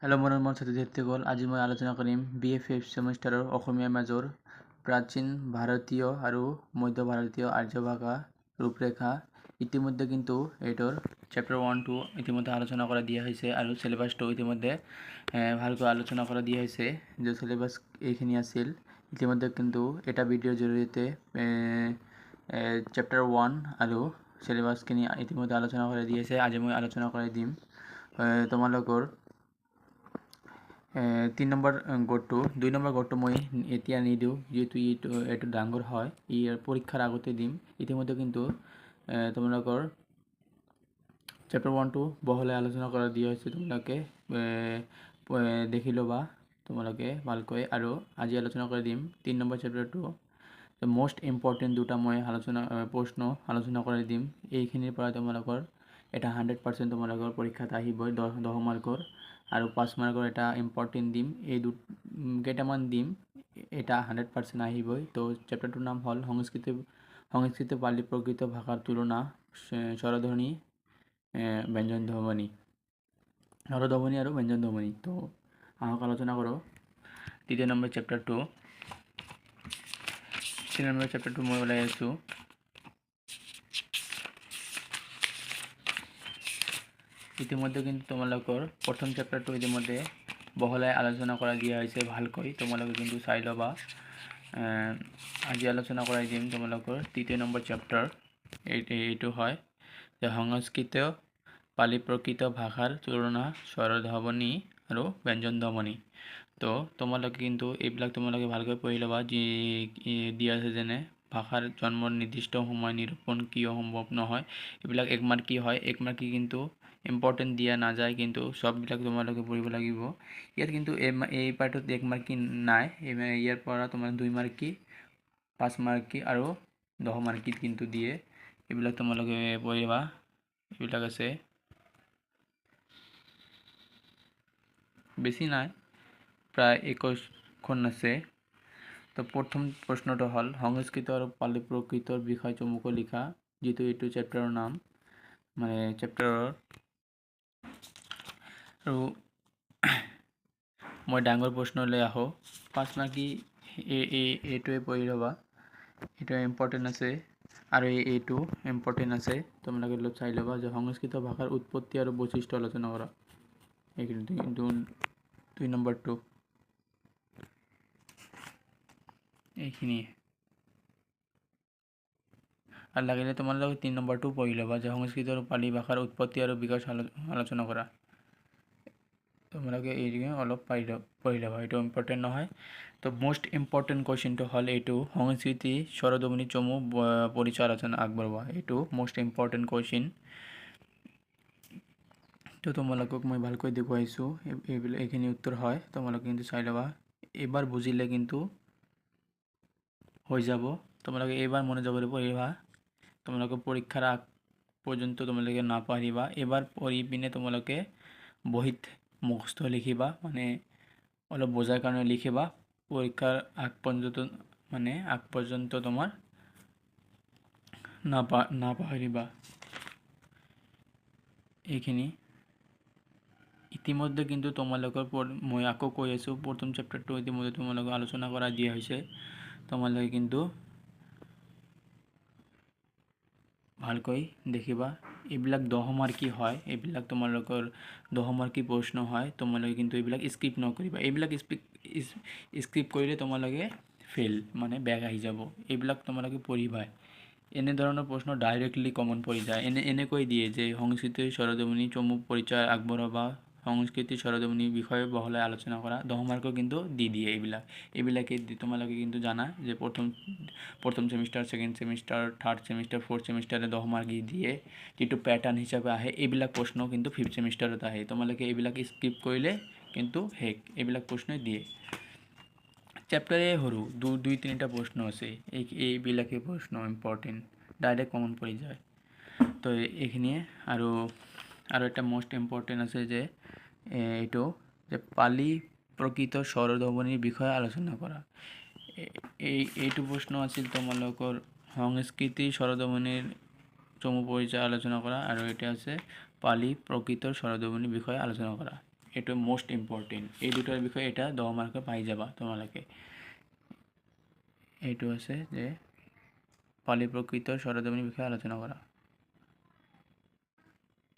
Hello' মনৰ মন ছাত্ৰীসকল, আজি মই আলোচনা কৰিম BA 5th ছেমিষ্টাৰৰ অসমীয়া মেজৰ প্ৰাচীন ভাৰতীয় আৰু মধ্য ভাৰতীয় আৰ্য ভাষা ৰূপৰেখা। ইতিমধ্যে কিন্তু এইটোৰ চেপ্টাৰ 1-2 ইতিমধ্যে আলোচনা কৰা দিয়া হৈছে আৰু চিলেবাছটো ইতিমধ্যে ভালকৈ আলোচনা কৰা দিয়া হৈছে। যে চিলেবাছ এইখিনি আছিল, ইতিমধ্যে কিন্তু এটা ভিডিঅ'ৰ জৰিয়তে চেপ্টাৰ 1 আৰু চিলেবাছখিনি ইতিমধ্যে আলোচনা কৰা দিয়া হৈছে। আজি মই আলোচনা কৰি দিম তোমালোকৰ 3 নম্বৰ গড়টো। 2 নম্বৰ গড়টো মই এতিয়া নিদিওঁ, যিহেতু এইটো ডাঙৰ হয়, ইয়াৰ পৰীক্ষাৰ আগতে দিম। ইতিমধ্যে কিন্তু তোমালোকৰ চেপ্টাৰ 1-2 বহলাই আলোচনা কৰা দিয়া হৈছে, তোমালোকে দেখি ল'বা তোমালোকে ভালকৈ। আৰু আজি আলোচনা কৰি দিম 3 নম্বৰ চেপ্টাৰটো। মোষ্ট ইম্পৰ্টেণ্ট দুটা মই প্ৰশ্ন আলোচনা কৰি দিম। এইখিনিৰ পৰা তোমালোকৰ এটা 100% তোমালোকৰ পৰীক্ষাত আহিবই, 10 মাৰ্কৰ। আৰু 5 মাৰ্কৰ এটা ইম্পৰ্টেণ্ট দিম, এই কেইটামান দিম, এটা 100% আহিবই। তো চেপ্টাৰটোৰ নাম হ'ল সংস্কৃত পালি প্ৰকৃত ভাষাৰ তুলনা, স্বৰধ্বনি, ব্যঞ্জন ধ্বনি, স্বৰধ্বনি আৰু ব্যঞ্জন ধ্বনি। তো আহক আলোচনা কৰোঁ 3 নম্বৰ চেপ্টাৰটো। 3 নম্বৰ চেপ্টাৰটো মই ওলাই আছোঁ। ইতিমধ্যে কিন্তু তোমালোকৰ প্ৰথম চেপ্টাৰটো ইতিমধ্যে বহলাই আলোচনা কৰা দিয়া হৈছে ভালকৈ, তোমালোকে কিন্তু চাই ল'বা। আজি আলোচনা কৰাই দিম তোমালোকৰ 3 নম্বৰ চেপ্টাৰ। এইটো হয় যে সংস্কৃত পালি প্ৰকৃত ভাষাৰ তুলনা, স্বৰধ্বনি আৰু ব্যঞ্জন ধ্বনি। তো তোমালোকে কিন্তু এইবিলাক তোমালোকে ভালকৈ পঢ়ি ল'বা। যি দিয়া আছে, যেনে ভাষাৰ জন্মৰ নিৰ্দিষ্ট সময় নিৰূপণ কিয় সম্ভৱ নহয়, এইবিলাক 1 মাৰ্কি হয়। 1 মাৰ্কি কিন্তু ইম্পৰ্টেণ্ট দিয়া নাযায়, কিন্তু সববিলাক তোমালোকে পঢ়িব লাগিব। ইয়াত কিন্তু এই পাৰ্টত 1 মাৰ্কি নাই, ইয়াৰ পৰা তোমাৰ 2 মাৰ্কি, 5 মাৰ্কি আৰু 10 মাৰ্কিত কিন্তু দিয়ে। এইবিলাক তোমালোকে পঢ়িবা। এইবিলাক আছে, বেছি নাই, প্ৰায় 21খন আছে। তো প্ৰথম প্ৰশ্নটো হ'ল সংস্কৃত আৰু পালি প্ৰকৃতৰ বিষয় চমুকৈ লিখা, যিটো এইটো চেপ্টাৰৰ নাম, মানে চেপ্টাৰৰ। আৰু মই ডাঙৰ প্ৰশ্নলৈ আহোঁ। 5 মাৰ্কি এইটোৱে পঢ়ি ল'বা, এইটোৱে ইম্পৰ্টেণ্ট আছে। আৰু এইটো ইম্পৰ্টেণ্ট আছে, তোমালোকে অলপ চাই ল'বা। যে সংস্কৃত ভাষাৰ উৎপত্তি আৰু বৈশিষ্ট্য আলোচনা কৰা, এইখিনি কিন্তু 2 নম্বৰটো এইখিনিয়ে। আৰ লাগিলে তোমালোকে 3 নম্বৰটো পঢ়ি ল'বা, যে সংস্কৃত আৰু পালি ভাষাৰ উৎপত্তি আৰু বিকাশ আলোচনা কৰা। তোমালোকে এইটোকে অলপ পঢ়ি ল'বা, এইটো ইম্পৰ্টেণ্ট নহয়। তো মোষ্ট ইম্পৰ্টেণ্ট কুৱেশ্যনটো হ'ল এইটো, সংস্কৃতি স্বৰধ্বনি চমু পৰিচয় আলোচনা আগবঢ়োৱা। এইটো মোষ্ট ইম্পৰ্টেণ্ট কুৱেশ্যন। তো তোমালোকক মই ভালকৈ দেখুৱাইছোঁ, এইখিনি উত্তৰ হয়, তোমালোকে কিন্তু চাই ল'বা। এবাৰ বুজিলে কিন্তু হৈ যাব, তোমালোকে এইবাৰ মনোযোগেৰে পঢ়িবা। তোমালোকে পৰীক্ষাৰ আগ পৰ্যন্ত তোমালোকে নাপাহৰিবা। এবাৰ পঢ়ি পিনে তোমালোকে বহীত মুখস্থ লিখিবা, মানে অলপ বোজাৰ কাৰণে লিখিবা। পৰীক্ষাৰ আগ পৰ্যন্ত তোমাৰ নাপাহৰিবা। এইখিনি ইতিমধ্যে কিন্তু তোমালোকৰ মই আকৌ কৈ আছোঁ, প্ৰথম চেপ্টাৰটো ইতিমধ্যে তোমালোকে আলোচনা কৰা দিয়া হৈছে। তোমালোকে কিন্তু ভালকৈ দেখিবা। এইবিলাক 10 মাৰ্কি হয়, এইবিলাক তোমালোকৰ 10 মাৰ্কি প্ৰশ্ন হয়। তোমালোকে কিন্তু এইবিলাক স্কিপ নকৰিবা। এইবিলাক স্কিপ কৰিলে তোমালোকে ফেইল, মানে বেগ আহি যাব। এইবিলাক তোমালোকে পঢ়িবাই। এনেধৰণৰ প্ৰশ্ন ডাইৰেক্টলি কমন পৰি যায়। এনেকৈ দিয়ে যে সংস্কৃতিৰ স্বৰধ্বনি চমু পৰিচয় আগবঢ়াবা, সংস্কৃতিৰ স্বৰধ্বনিৰ বিষয়ে বহলাই আলোচনা কৰা। 10 মাৰ্কো কিন্তু দি দিয়ে এইবিলাকে তোমালোকে কিন্তু জানা যে প্ৰথম semester, second semester, third semester, fourth সেমিষ্টাৰে 10 মাৰ্ক দিয়ে, যিটো পেটাৰ্ণ হিচাপে আহে। এইবিলাক প্ৰশ্ন কিন্তু 5th সেমিষ্টাৰত আহে। তোমালোকে এইবিলাক স্কিপ কৰিলে কিন্তু এইবিলাক প্ৰশ্নই দিয়ে। চেপ্টাৰে সৰু, 2-3টা প্ৰশ্ন আছে, এইবিলাকে প্ৰশ্ন ইম্পৰ্টেণ্ট, ডাইৰেক্ট কমন পৰি যায়। তো এইখিনিয়ে। আৰু এটা মোষ্ট ইম্পৰ্টেণ্ট আছে, যে এইটো যে পালি প্ৰকৃত স্বৰধ্বনিৰ বিষয়ে আলোচনা কৰা। এইটো প্ৰশ্ন আছিল তোমালোকৰ সংস্কৃতিৰ স্বৰধ্বনিৰ চমু পৰিচয় আলোচনা কৰা, আৰু এটা আছে পালি প্ৰকৃতৰ স্বৰধ্বনিৰ বিষয়ে আলোচনা কৰা। এইটো মোস্ট ইম্পৰ্টেণ্ট। এই দুটাৰ বিষয়ে এটা 10 মাৰ্কৰ পাই যাবা তোমালোকে। এইটো আছে যে পালি প্ৰকৃতৰ স্বৰধ্বনিৰ বিষয়ে আলোচনা কৰা।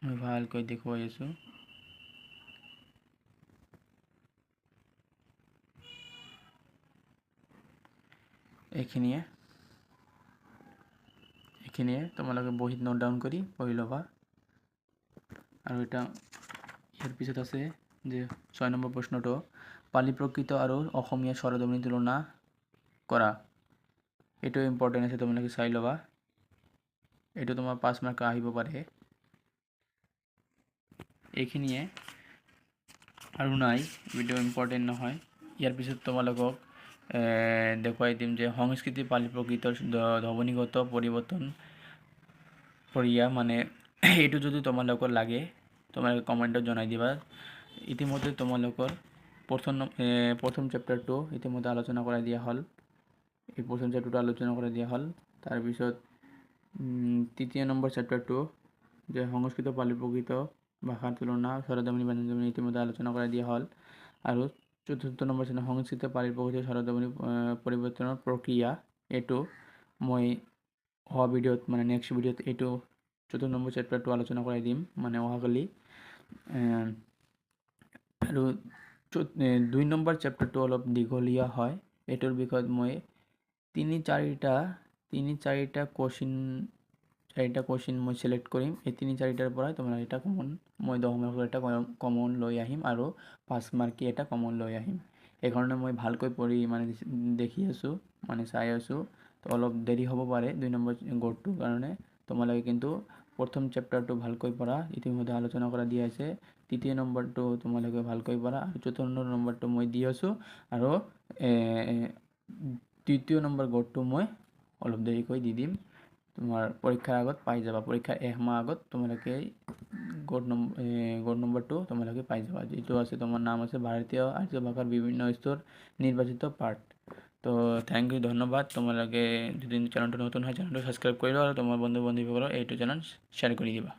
মই ভালকৈ দেখুৱাই আছোঁ। এইখিনিয়ে তোমালোকে বহীত নোট ডাউন কৰি পঢ়ি ল'বা। আৰু এটা ইয়াৰ পিছত আছে যে 6 নম্বৰ প্ৰশ্নটো পালি প্ৰকৃত আৰু অসমীয়া স্বৰধ্বনি তুলনা কৰা। এইটো ইম্পৰ্টেণ্ট আছে, তোমালোকে চাই ল'বা। এইটো তোমাৰ 5 মাৰ্ক আহিব পাৰে। এইখিনিয়ে আৰু নাই, ভিডিঅ ইম্পৰ্টেণ্ট নহয়। ইয়াৰ পিছত তোমালোকক দেখুৱাই দিম যে সংস্কৃতি পালি প্ৰকৃতৰ ধ্বনিগত পৰিৱৰ্তন প্ৰক্ৰিয়া মানে এইটো যদি তোমালোকৰ লাগে তোমালোকে কমেণ্টত জনাই দিবা। ইতিমধ্যে তোমালোকৰ প্ৰথম চেপ্টাৰটো ইতিমধ্যে আলোচনা কৰাই দিয়া হ'ল। এই প্ৰথম চেপ্টাৰটো আলোচনা কৰাই দিয়া হ'ল। তাৰপিছত তৃতীয় নম্বৰ চেপ্টাৰটো যে সংস্কৃত পালি প্ৰকৃত ভাষাৰ তুলনা স্বৰধ্বনি ব্যঞ্জনধ্বনি ইতিমধ্যে আলোচনা কৰাই দিয়া হ'ল। আৰু চতুৰ্থ নম্বৰ চেপ্টাৰ সংস্কৃত পালি প্ৰকৃত স্বৰধ্বনি পৰিৱৰ্তনৰ প্ৰক্ৰিয়া, এইটো মই অহা ভিডিঅ'ত মানে নেক্সট ভিডিঅ'ত এইটো চতুৰ্থ নম্বৰ চেপ্টাৰটো আলোচনা কৰাই দিম মানে অহাকালি। আৰু 2 নম্বৰ চেপ্টাৰটো অলপ দীঘলীয়া হয়। এইটোৰ বিষয়ত মই তিনি চাৰিটা কুৱেশ্যন মই চিলেক্ট কৰিম। এই 3-4টাৰ পৰাই তোমালোকে এটা কমন, মই 10 মাৰ্কৰ এটা কমন লৈ আহিম আৰু 5 মাৰ্কি এটা কমন লৈ আহিম। সেইকাৰণে মই ভালকৈ পঢ়ি মানে দেখি আছোঁ, মানে চাই আছোঁ। তো অলপ দেৰি হ'ব পাৰে 2 নম্বৰ গ'ডটোৰ কাৰণে। তোমালোকে কিন্তু প্ৰথম চেপ্টাৰটো ভালকৈ পঢ়া, ইতিমধ্যে আলোচনা কৰা দিয়া আছে। তৃতীয় নম্বৰটো তোমালোকে ভালকৈ পঢ়া আৰু চতুৰ্থ নম্বৰটো মই দি আছোঁ। আৰু তৃতীয় নম্বৰ গ'ডটো মই অলপ দেৰিকৈ দি দিম। তোমাৰ পৰীক্ষাৰ আগত পাই যাবা, পৰীক্ষাৰ 1 মাহ আগত তোমালোকে গ'ড নম্বৰটো তোমালোকে পাই যাবা। যিটো আছে তোমাৰ নাম আছে ভাৰতীয় আৰ্য ভাষাৰ বিভিন্ন স্তৰ নিৰ্বাচিত পাৰ্ট। তো থেংক ইউ, ধন্যবাদ। তোমালোকে যদি চেনেলটো নতুন হয় চেনেলটো ছাবস্ক্ৰাইব কৰি লোৱা আৰু তোমাৰ বন্ধু বান্ধৱীসকলক এইটো চেনেল শ্বেয়াৰ কৰি দিবা।